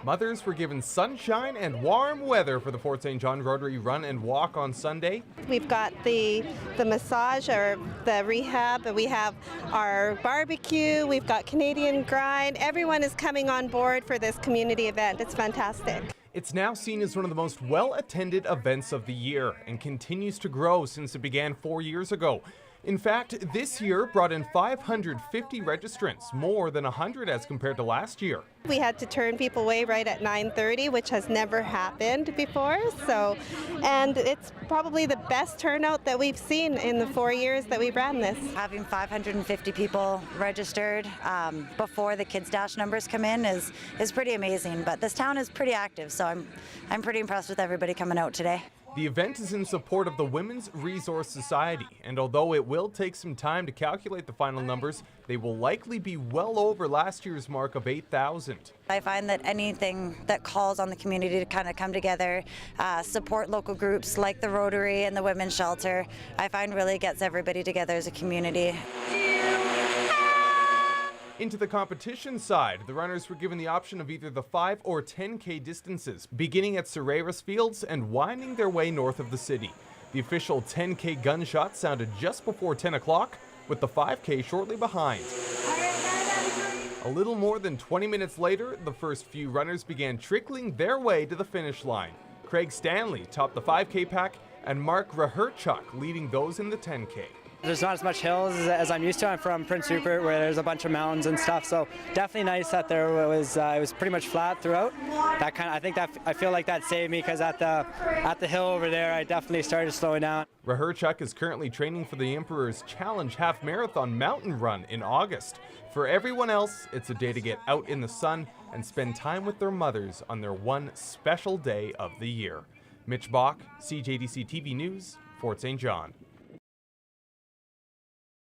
Mothers were given sunshine and warm weather for the Fort St. John Rotary Run and Walk on Sunday. We've got the massage or the rehab, and we have our barbecue, we've got Canadian grind. Everyone is coming on board for this community event. It's fantastic. It's now seen as one of the most well-attended events of the year and continues to grow since it began 4 years ago. In fact, this year brought in 550 registrants, more than 100 as compared to last year. We had to turn people away right at 9:30, which has never happened before. And it's probably the best turnout that we've seen in the 4 years that we ran this. Having 550 people registered before the Kids Dash numbers come in is pretty amazing. But this town is pretty active, so I'm pretty impressed with everybody coming out today. The event is in support of the Women's Resource Society, and although it will take some time to calculate the final numbers, they will likely be well over last year's mark of 8,000. I find that anything that calls on the community to kind of come together, support local groups like the Rotary and the Women's Shelter, I find really gets everybody together as a community. Into the competition side, the runners were given the option of either the 5 or 10K distances, beginning at Serreras Fields and winding their way north of the city. The official 10K gunshot sounded just before 10 o'clock, with the 5K shortly behind. A little more than 20 minutes later, the first few runners began trickling their way to the finish line. Craig Stanley topped the 5K pack, and Mark Rahurchuk leading those in the 10K. There's not as much hills as I'm used to. I'm from Prince Rupert, where there's a bunch of mountains and stuff. So definitely nice that there was it was pretty much flat throughout. I feel like that saved me, because at the hill over there, I definitely started slowing down. Rahurchuk is currently training for the Emperor's Challenge Half Marathon Mountain Run in August. For everyone else, it's a day to get out in the sun and spend time with their mothers on their one special day of the year. Mitch Bach, CJDC-TV News, Fort St. John.